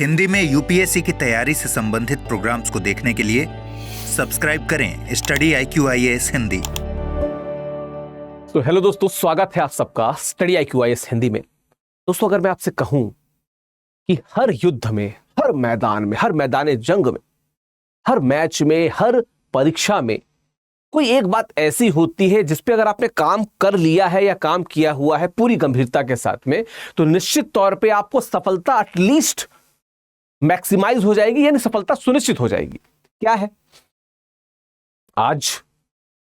हिंदी में यूपीएससी की तैयारी से संबंधित प्रोग्राम्स को देखने के लिए सब्सक्राइब करें स्टडी IQIAS हिंदी। तो हेलो दोस्तों, स्वागत है आप सबका स्टडी IQIAS हिंदी में। दोस्तों, अगर मैं आपसे कहूं कि हर युद्ध में, हर मैदान में, हर मैदान जंग में, हर मैच में, हर परीक्षा में कोई एक बात ऐसी होती है जिस पे अगर आपने काम कर लिया है या काम किया हुआ है पूरी गंभीरता के साथ में, तो निश्चित तौर पे आपको सफलता एटलीस्ट मैक्सिमाइज हो जाएगी, यानी सफलता सुनिश्चित हो जाएगी। क्या है? आज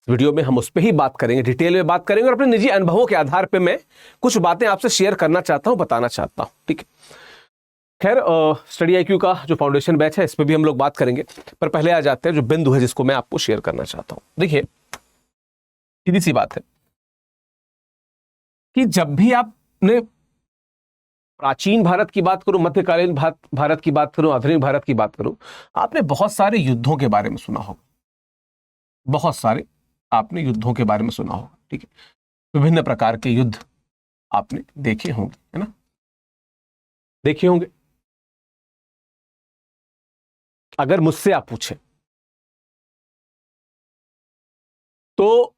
वीडियो में हम उस पर ही बात करेंगे, डिटेल में बात करेंगे और अपने निजी अनुभवों के आधार पे मैं कुछ बातें आपसे शेयर करना चाहता हूं, बताना चाहता हूं। ठीक है, खैर स्टडी IQ का जो फाउंडेशन बैच है इस पर भी हम लोग बात करेंगे, पर पहले आ जाते हैं जो बिंदु है जिसको मैं आपको शेयर करना चाहता हूं। देखिए, सीधी सी बात है कि जब भी आपने प्राचीन भारत की बात करूं, मध्यकालीन भारत की बात करूं, आधुनिक भारत की बात करूं, आपने बहुत सारे युद्धों के बारे में सुना होगा, बहुत सारे आपने युद्धों के बारे में सुना होगा। ठीक है, विभिन्न प्रकार के युद्ध आपने देखे होंगे, है ना, देखे होंगे। अगर मुझसे आप पूछें तो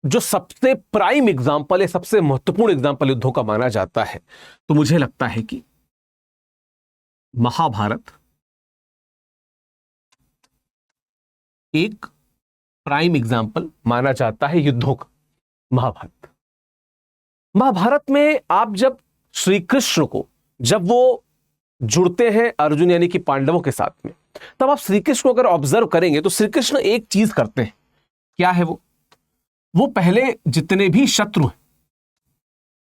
जो सबसे प्राइम एग्जाम्पल है, सबसे महत्वपूर्ण एग्जाम्पल युद्धों का माना जाता है, तो मुझे लगता है कि महाभारत एक प्राइम एग्जाम्पल माना जाता है युद्धों का। महाभारत में आप जब श्री कृष्ण को, जब वो जुड़ते हैं अर्जुन यानी कि पांडवों के साथ में, तब आप श्री कृष्ण को अगर ऑब्जर्व करेंगे तो श्री कृष्ण एक चीज करते हैं। क्या है वो पहले जितने भी शत्रु हैं,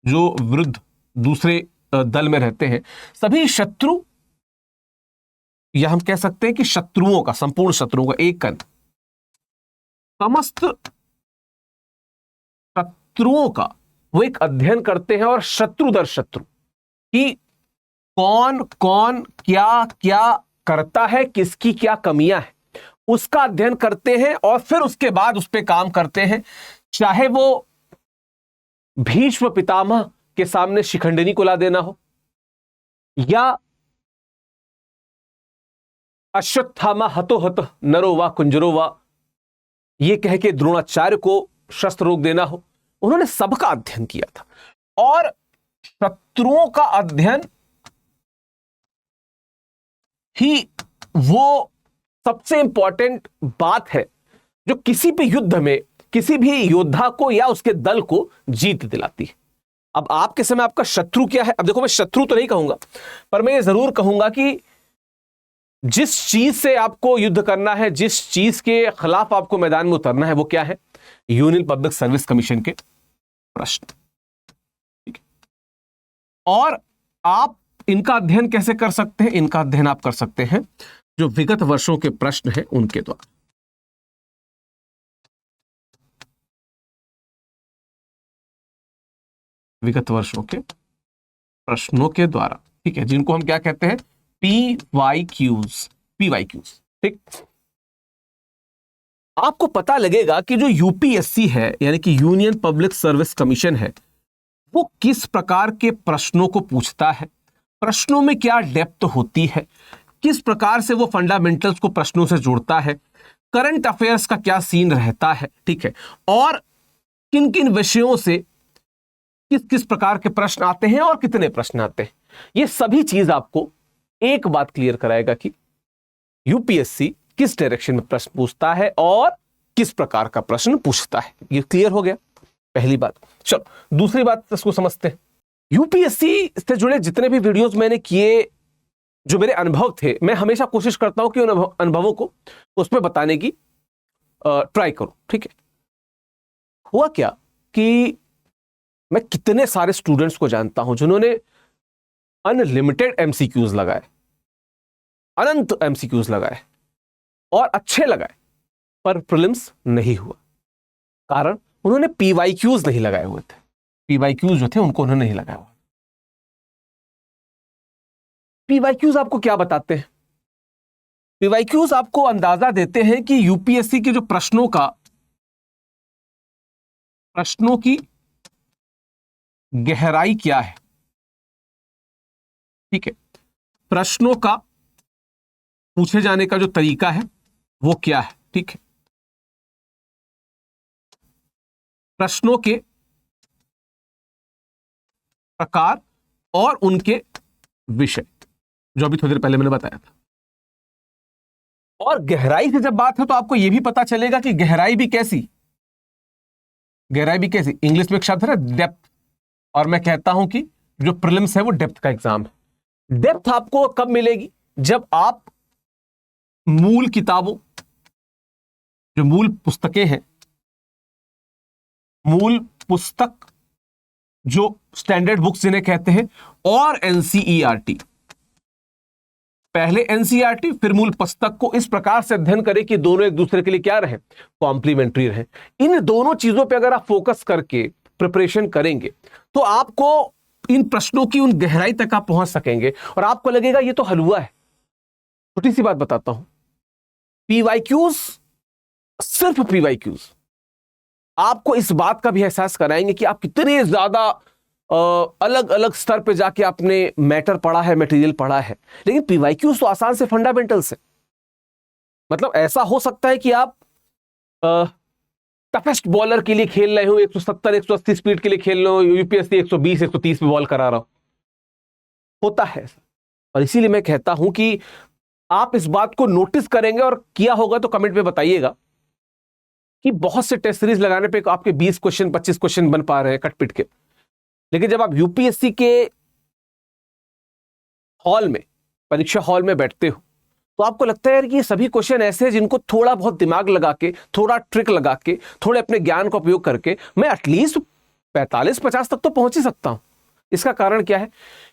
जो विरुद्ध दूसरे दल में रहते हैं, सभी शत्रु, या हम कह सकते हैं कि शत्रुओं का, संपूर्ण शत्रुओं का एक कण, समस्त शत्रुओं का वो एक अध्ययन करते हैं और शत्रु दर शत्रु कि कौन कौन क्या क्या करता है, किसकी क्या कमियां हैं, उसका अध्ययन करते हैं और फिर उसके बाद उस पर काम करते हैं। चाहे वो भीष्म पितामह के सामने शिखंडिनी को ला देना हो, या अश्वत्थामा हतो हत नरो वा कुंजरो वा, ये कह के द्रोणाचार्य को शस्त्र रोक देना हो, उन्होंने सबका अध्ययन किया था। और शत्रुओं का अध्ययन ही वो सबसे इंपॉर्टेंट बात है जो किसी भी युद्ध में किसी भी योद्धा को या उसके दल को जीत दिलाती है। अब आपके समय आपका शत्रु क्या है? अब देखो, मैं शत्रु तो नहीं कहूंगा, पर मैं ये जरूर कहूंगा कि जिस चीज से आपको युद्ध करना है, जिस चीज के खिलाफ आपको मैदान में उतरना है, वो क्या है? यूनियन पब्लिक सर्विस कमीशन के प्रश्न। ठीक है, और आप इनका अध्ययन कैसे कर सकते हैं? इनका अध्ययन आप कर सकते हैं जो विगत वर्षों के प्रश्न हैं उनके द्वारा। विगत वर्षों के प्रश्नों के द्वारा, ठीक है, जिनको हम क्या कहते हैं? PYQs। ठीक, आपको पता लगेगा कि जो UPSC है, यानी कि यूनियन पब्लिक सर्विस कमीशन है, वो किस प्रकार के प्रश्नों को पूछता है, प्रश्नों में क्या डेप्थ होती है, किस प्रकार से वो फंडामेंटल्स को प्रश्नों से जोड़ता है, करंट अफेयर्स का क्या सीन रहता है, ठीक है, और किन किन विषयों से किस किस प्रकार के प्रश्न आते हैं और कितने प्रश्न आते हैं। ये सभी चीज आपको एक बात क्लियर कराएगा कि UPSC किस डायरेक्शन में प्रश्न पूछता है और किस प्रकार का प्रश्न पूछता है। ये क्लियर हो गया, पहली बात। चलो, दूसरी बात इसको समझते हैं। UPSC से जुड़े जितने भी वीडियोस मैंने किए, जो मेरे अनुभव थे, मैं हमेशा कोशिश करता हूं कि उन अनुभवों को उसमें बताने की ट्राई करूं। ठीक है, हुआ क्या कि मैं कितने सारे स्टूडेंट्स को जानता हूं जिन्होंने अनलिमिटेड MCQs लगाए, अनंत MCQs लगाए और अच्छे लगाए, पर प्रीलिम्स नहीं हुआ। कारण उन्होंने PYQs नहीं लगाए हुए थे। PYQs जो थे उनको उन्होंने नहीं लगाया हुआ। PYQs आपको क्या बताते हैं? PYQs आपको अंदाजा देते हैं कि UPSC के जो प्रश्नों की गहराई क्या है। ठीक है, प्रश्नों का पूछे जाने का जो तरीका है वो क्या है, ठीक है। प्रश्नों के प्रकार और उनके विषय, जो अभी थोड़ी देर पहले मैंने बताया था। और गहराई से जब बात है तो आपको यह भी पता चलेगा कि गहराई भी कैसी, इंग्लिश में एक शब्द है ना, डेप्थ, और मैं कहता हूं कि जो प्रीलिम्स है वो डेप्थ का एग्जाम है। डेप्थ आपको कब मिलेगी? जब आप मूल किताबों, जो मूल पुस्तकें हैं, मूल पुस्तक जो स्टैंडर्ड बुक्स जिन्हें कहते हैं, और एनसीईआरटी, पहले एनसीईआरटी फिर मूल पुस्तक को इस प्रकार से अध्ययन करें कि दोनों एक दूसरे के लिए क्या रहे, कॉम्प्लीमेंट्री रहे। इन दोनों चीजों पे अगर आप फोकस करके प्रिपरेशन करेंगे तो आपको इन प्रश्नों की उन गहराई तक आप पहुंच सकेंगे और आपको लगेगा ये तो हलवा है। छोटी सी बात बताता हूं, पीवाईक्यूज, सिर्फ पीवाईक्यूज आपको इस बात का भी एहसास कराएंगे कि आप कितने ज्यादा अलग अलग स्तर पे जाके आपने मैटर पढ़ा है, मटेरियल पढ़ा है। लेकिन पीवाईक्यूज तो आसान से फंडामेंटल्स है। मतलब ऐसा हो सकता है कि आप टफेस्ट बॉलर के लिए खेल रहे हो, 170 180 स्पीड के लिए खेल रहे हो, यूपीएससी 120 130 पे बॉल करा रहा हो, होता है ऐसा। और इसीलिए मैं कहता हूं कि आप इस बात को नोटिस करेंगे, और किया होगा तो कमेंट में बताइएगा कि बहुत से टेस्ट सीरीज लगाने पे आपके 20 क्वेश्चन 25 क्वेश्चन बन पा रहे हैं कट पिट के, लेकिन जब आप यूपीएससी के हॉल में, परीक्षा हॉल में बैठते हो तो आपको लगता है यार कि ये सभी क्वेश्चन ऐसे हैं जिनको थोड़ा बहुत दिमाग लगा के, थोड़ा ट्रिक लगा के, थोड़े अपने ज्ञान का उपयोग करके मैं एटलीस्ट 45-50 तक तो पहुंच ही सकता हूं। इसका कारण क्या है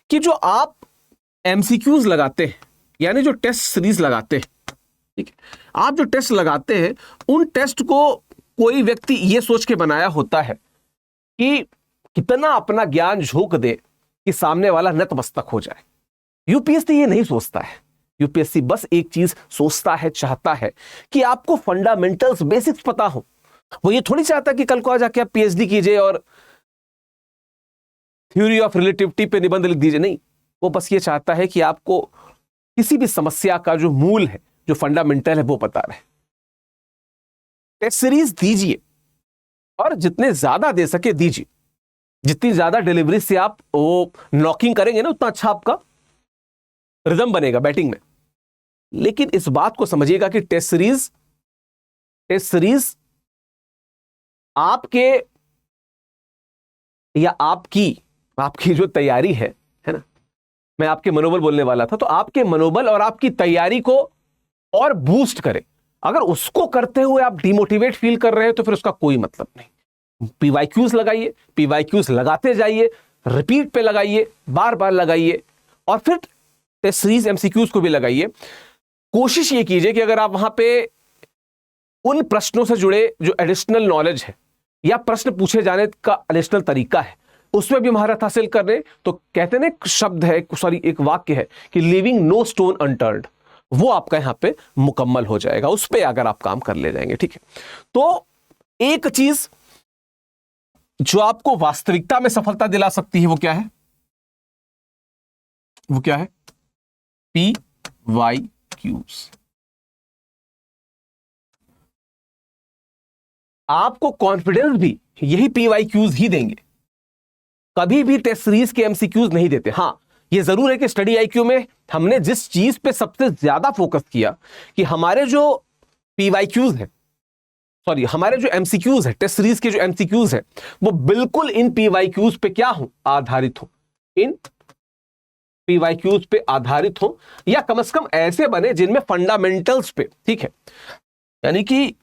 कि जो आप एमसीक्यूज लगाते हैं, यानी जो टेस्ट सीरीज लगाते हैं, ठीक है, आप जो टेस्ट लगाते हैं उन टेस्ट को कोई व्यक्ति ये सोच के बनाया होता है कि कितना अपना ज्ञान झोंक दे कि सामने वाला नतमस्तक हो जाए। यूपीएससी ये नहीं सोचता है। यूपीएससी बस एक चीज सोचता है, चाहता है कि आपको फंडामेंटल्स, बेसिक्स पता हो। वो ये थोड़ी चाहता कि कल को आ जाके आप पीएचडी कीजिए और थ्योरी ऑफ रिलेटिविटी पे निबंध लिख दीजिए। नहीं, वो बस ये चाहता है कि आपको किसी भी समस्या का जो मूल है, जो फंडामेंटल है, वो पता रहे। टेस्ट सीरीज दीजिए और जितने ज्यादा दे सके दीजिए। जितनी ज्यादा डिलीवरी से आप वो नॉकिंग करेंगे ना, उतना अच्छा आपका रिदम बनेगा बैटिंग में। लेकिन इस बात को समझिएगा कि टेस्ट सीरीज आपके या आपकी जो तैयारी है ना, मैं आपके मनोबल बोलने वाला था, तो आपके मनोबल और आपकी तैयारी को और बूस्ट करे। अगर उसको करते हुए आप डिमोटिवेट फील कर रहे हैं तो फिर उसका कोई मतलब नहीं। पीवाईक्यूज लगाइए, पीवाईक्यूज लगाते जाइए, रिपीट पे लगाइए, बार बार लगाइए, और फिर टेस्ट सीरीज एमसीक्यूज को भी लगाइए। कोशिश ये कीजिए कि अगर आप वहां पे उन प्रश्नों से जुड़े जो एडिशनल नॉलेज है या प्रश्न पूछे जाने का एडिशनल तरीका है उसमें भी महारत हासिल कर रहे, तो कहते हैं एक शब्द है, सॉरी एक वाक्य है कि लिविंग नो स्टोन अनटर्न्ड, वो आपका यहां पे मुकम्मल हो जाएगा। उस पर अगर आप काम कर ले जाएंगे, ठीक है। तो एक चीज जो आपको वास्तविकता में सफलता दिला सकती है वो क्या है? वो क्या है? पीवाईक्यूज। आपको कॉन्फिडेंस भी यही पीवाईक्यूज ही देंगे, कभी भी टेस्ट सीरीज के एमसीक्यूज नहीं देते। हां, ये जरूर है कि स्टडी आईक्यू में हमने जिस चीज पे सबसे ज्यादा फोकस किया कि हमारे जो पीवाईक्यूज है, सॉरी हमारे जो एमसीक्यूज है, टेस्ट सीरीज के जो एमसीक्यूज है, वो बिल्कुल इन पीवाईक्यूज पे क्या हो, आधारित हो, इन पीवाईक्यूज पे आधारित हो, या कम से कम ऐसे बने जिनमें फंडामेंटल्स पे, ठीक है, यानी कि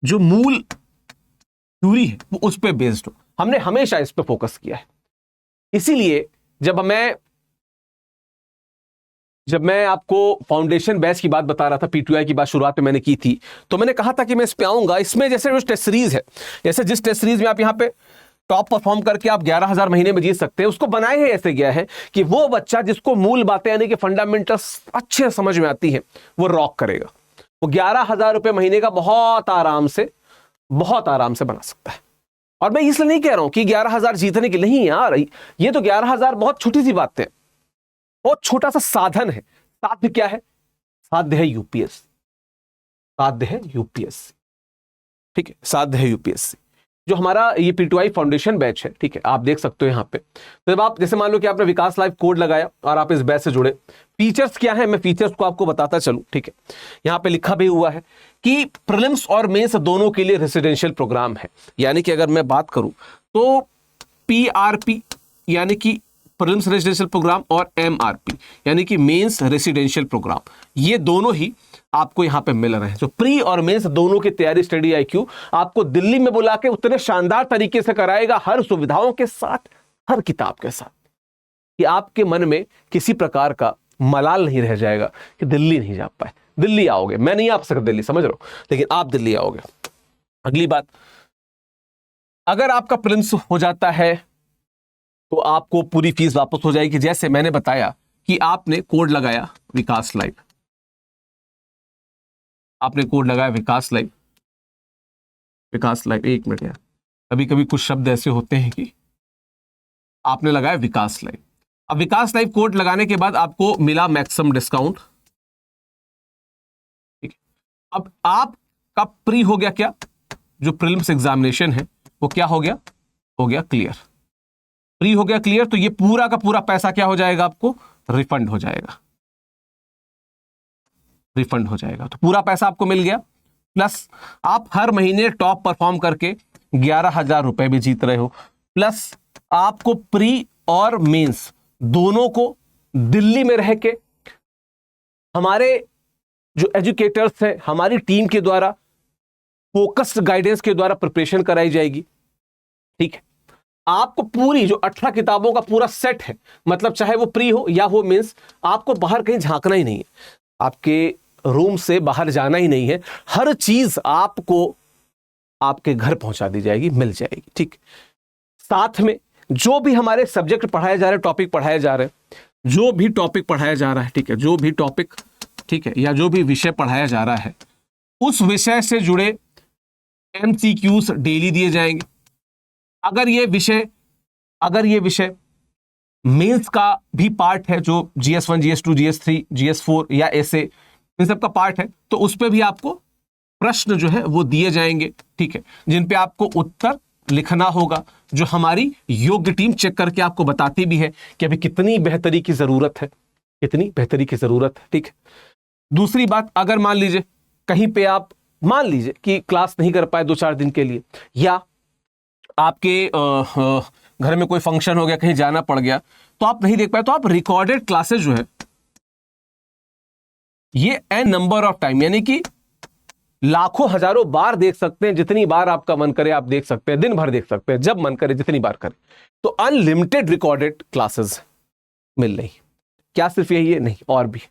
जो मूल थ्योरी है वो उस पे बेस्ड हो। हमने हमेशा इस पे फोकस किया है। इसीलिए जब मैं आपको फाउंडेशन बैच की बात बता रहा था, पीटीआई की बात शुरुआत में मैंने की थी, तो मैंने कहा था कि मैं इस पे आऊंगा। इसमें जैसे जो टेस्ट सीरीज है, जैसे जिस टेस्ट सीरीज में आप यहां पे टॉप परफॉर्म करके आप 11,000 महीने में जीत सकते हैं, उसको बनाए ही ऐसे गया है कि वो बच्चा जिसको मूल बातें यानी कि फंडामेंटल्स अच्छे समझ में आती है वो रॉक करेगा। वो 11,000 रुपए महीने का बहुत आराम से बना सकता है। और मैं इसलिए नहीं कह रहा हूं कि 11,000 जीतने की नहीं यार, ये तो 11,000 बहुत छोटी सी बात है, बहुत छोटा सा साधन है। साध्य क्या है? साध्य है यूपीएससी, साध्य है यूपीएससी, ठीक है, साध्य है यूपीएससी। जो हमारा ये P2I फाउंडेशन बैच है, ठीक है, आप देख सकते हो यहाँ पे। तो जब आप जैसे मान लो कि आपने विकास लाइव कोड लगाया और आप इस बैच से जुड़े, फीचर्स क्या है, मैं फीचर्स को आपको बताता चलूं, ठीक है। यहाँ पे लिखा भी हुआ है कि प्रीलिम्स और मेंस दोनों के लिए रेसिडेंशियल प्रोग्राम है। यानी कि अगर मैं बात करूं तो PRP यानी कि प्रीलिम्स रेसिडेंशियल प्रोग्राम और MRP यानी कि मेंस रेसिडेंशियल प्रोग्राम, ये दोनों ही आपको यहाँ पे मिल रहे हैं। तो प्री और मेंस दोनों की तैयारी स्टडी IQ आपको दिल्ली में बुला के उतने शानदार तरीके से कराएगा, हर सुविधाओं के साथ, हर किताब के साथ, कि आपके मन में किसी प्रकार का मलाल नहीं रह जाएगा कि दिल्ली नहीं जा पाए। दिल्ली आओगे, मैं नहीं आ सकता दिल्ली, समझ रहा हूं, लेकिन आप दिल्ली आओगे। अगली बात, अगर आपका प्रीलिम्स हो जाता है तो आपको पूरी फीस वापस हो जाएगी। जैसे मैंने बताया कि आपने कोड लगाया विकास लाइव, आपने कोड लगाया विकास लाइव, विकास लाइव, एक मिनट यार, कभी कभी कुछ शब्द ऐसे होते हैं कि आपने लगाया विकास लाइव। अब विकास लाइव कोड लगाने के बाद आपको मिला मैक्सिमम डिस्काउंट, ठीक है। अब आपका प्री हो गया, क्या जो प्रीलिम्स एग्जामिनेशन है वो क्या हो गया, हो गया क्लियर, प्री हो गया क्लियर। तो ये पूरा का पूरा पैसा क्या हो जाएगा, आपको रिफंड हो जाएगा, रिफंड हो जाएगा। तो पूरा पैसा आपको मिल गया, प्लस आप हर महीने टॉप परफॉर्म करके 11,000 रुपए भी जीत रहे हो, प्लस आपको प्री और मेंस दोनों को दिल्ली में रह के हमारे जो एजुकेटर्स हैं, हमारी टीम के द्वारा फोकस्ड गाइडेंस के द्वारा प्रिपरेशन कराई जाएगी, ठीक है। आपको पूरी जो 18 किताबों का पूरा सेट है, मतलब चाहे वो प्री हो या वो मेंस, आपको बाहर कहीं झांकना ही नहीं है, आपके रूम से बाहर जाना ही नहीं है, हर चीज आपको आपके घर पहुंचा दी जाएगी, मिल जाएगी, ठीक। साथ में जो भी हमारे सब्जेक्ट पढ़ाए जा रहे हैं, टॉपिक पढ़ाए जा रहे हैं, जो भी टॉपिक पढ़ाया जा रहा है, ठीक है, जो भी टॉपिक, ठीक है, या जो भी विषय पढ़ाया जा रहा है, उस विषय से जुड़े MCQs डेली दिए जाएंगे। अगर ये विषय मेंस का भी पार्ट है, जो GS1, GS2, GS3, GS4 या ऐसे इन सब का पार्ट है, तो उस पे भी आपको प्रश्न जो है वो दिए जाएंगे, ठीक है, जिन पे आपको उत्तर लिखना होगा, जो हमारी योग्य टीम चेक करके आपको बताती भी है कि अभी कितनी बेहतरी की जरूरत है, कितनी बेहतरी की जरूरत है, ठीक है। दूसरी बात, अगर मान लीजिए कहीं पे आप मान लीजिए कि क्लास नहीं कर पाए 2-4 दिन के लिए, या आपके घर में कोई फंक्शन हो गया, कहीं जाना पड़ गया, तो आप नहीं देख पाए, तो आप रिकॉर्डेड क्लासेस जो है ये n नंबर ऑफ टाइम, यानी कि लाखों हजारों बार देख सकते हैं, जितनी बार आपका मन करे आप देख सकते हैं, दिन भर देख सकते हैं, जब मन करे जितनी बार करे। तो अनलिमिटेड रिकॉर्डेड क्लासेस मिल रही। क्या सिर्फ यही है? नहीं, और भी।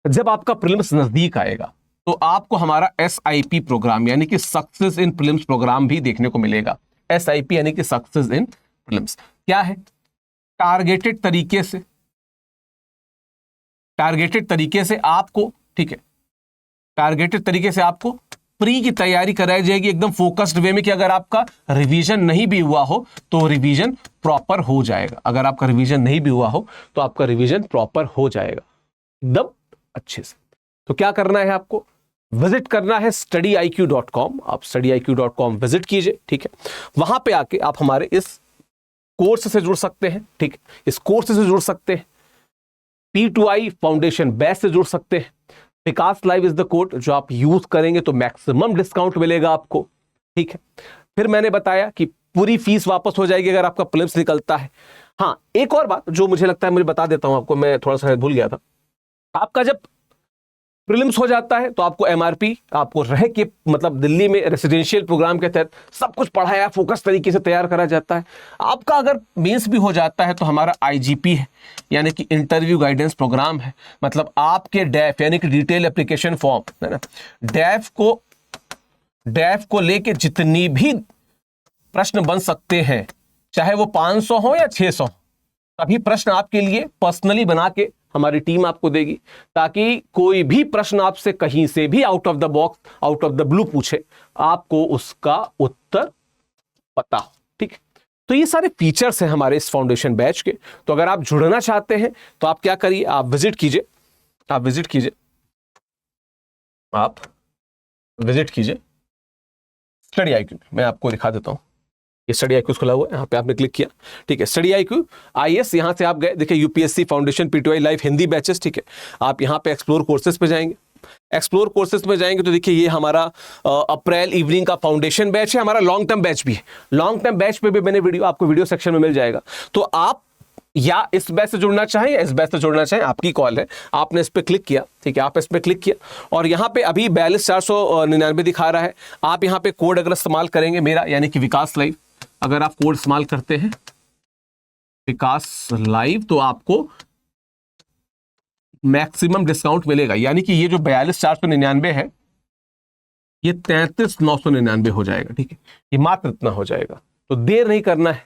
जब आपका प्रीलिम्स नजदीक आएगा तो आपको हमारा SIP प्रोग्राम यानी कि सक्सेस इन प्रीलिम्स प्रोग्राम भी देखने को मिलेगा। SIP यानी कि सक्सेस इन प्रीलिम्स क्या है? टारगेटेड तरीके से आपको, ठीक है, टारगेटेड तरीके से आपको प्री की तैयारी कराई जाएगी एकदम फोकस्ड वे में, कि अगर आपका रिवीजन नहीं भी हुआ हो तो रिवीजन प्रॉपर हो जाएगा। अगर आपका रिवीजन नहीं भी हुआ हो तो आपका रिवीजन प्रॉपर हो जाएगा एकदम अच्छे से। तो क्या करना है? आपको विजिट करना है studiiq.com। आप studiiq.com विजिट कीजिए, ठीक है। वहां पे आके आप हमारे इस कोर्स से जुड़ सकते हैं, ठीक है, इस कोर्स से जुड़ सकते हैं, P2I फाउंडेशन बैच से जुड़ सकते हैं। विकास लाइव इज द कोड जो आप यूज करेंगे तो मैक्सिमम डिस्काउंट मिलेगा आपको, ठीक है। फिर मैंने बताया कि पूरी फीस वापस हो जाएगी अगर आपका प्रीलिम्स निकलता है। हाँ, एक और बात जो मुझे लगता है, मुझे बता देता हूं आपको, मैं थोड़ा सा भूल गया था। आपका जब प्रीलिम्स हो जाता है तो आपको MRP आपको रह के, मतलब दिल्ली में रेसिडेंशियल प्रोग्राम के तहत सब कुछ पढ़ाया, फोकस तरीके से तैयार करा जाता है। आपका अगर मेंस भी हो जाता है तो हमारा IGP है, यानी कि इंटरव्यू गाइडेंस प्रोग्राम है। मतलब आपके डैफ यानी कि डिटेल एप्लीकेशन फॉर्म है ना, डैफ को लेके जितनी भी प्रश्न बन सकते हैं, चाहे वो 500 हो या 600, सभी प्रश्न आपके लिए पर्सनली बना के हमारी टीम आपको देगी, ताकि कोई भी प्रश्न आपसे कहीं से भी out of the box, out of the blue पूछे, आपको उसका उत्तर पता हो, ठीक है। तो ये सारे फीचर्स हैं हमारे इस फाउंडेशन बैच के। तो अगर आप जुड़ना चाहते हैं तो आप क्या करिए, आप विजिट कीजिए आप विजिट कीजिए, आप विजिट कीजिए स्टडी IQ। मैं आपको दिखा देता हूं, ये स्टडी IQ खुला हुआ है, यहाँ पे आपने क्लिक किया, ठीक है। स्टडी IQ IAS, यहाँ से आप गए, देखिए UPSC foundation PTY live Hindi batches, ठीक है। आप यहाँ पे एक्सप्लोर कोर्सेज पे जाएंगे, एक्सप्लोर कोर्सेज में जाएंगे तो देखिए ये हमारा अप्रैल इवनिंग का फाउंडेशन बैच है, हमारा लॉन्ग टर्म बैच भी है। लॉन्ग टर्म बैच पे भी मैंने वीडियो, आपको वीडियो सेक्शन में मिल जाएगा। तो आप या इस बैच से जुड़ना चाहें या इस बैच से जुड़ना चाहें, आपकी कॉल है। आपने इस पे क्लिक किया, ठीक है, आप इस पे क्लिक किया और यहाँ पे अभी 42,499 दिखा रहा है। आप यहाँ पे कोड अगर इस्तेमाल करेंगे मेरा, यानी कि विकास लाइव, अगर आप कोड इस्तेमाल करते हैं विकास लाइव, तो आपको मैक्सिमम डिस्काउंट मिलेगा। यानी कि ये जो 42,499 है ये 33,999 हो जाएगा, ठीक है। ये मात्र इतना हो जाएगा, तो देर नहीं करना है,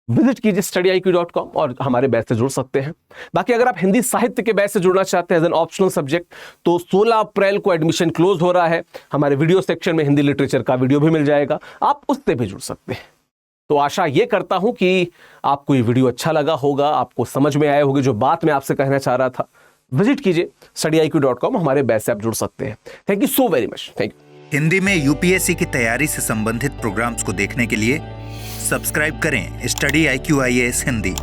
विजिट कीजिए studiiq.com और हमारे बैच से जुड़ सकते हैं। बाकी अगर आप हिंदी साहित्य के बैच से जुड़ना चाहते हैं एज एन ऑप्शनल सब्जेक्ट, तो 16 अप्रैल को एडमिशन क्लोज हो रहा है। हमारे वीडियो सेक्शन में हिंदी लिटरेचर का वीडियो भी मिल जाएगा, आप उससे भी जुड़ सकते हैं। तो आशा ये करता हूं कि आपको ये वीडियो अच्छा लगा होगा, आपको समझ में आया होगा जो बात मैं आपसे कहना चाह रहा था। विजिट कीजिए studiiq.com, हमारे बैच से आप जुड़ सकते हैं। Thank you so very much, thank you. Hindi में UPSC की तैयारी से संबंधित प्रोग्राम्स को देखने के लिए सब्सक्राइब करें स्टडी IQ IAS हिंदी।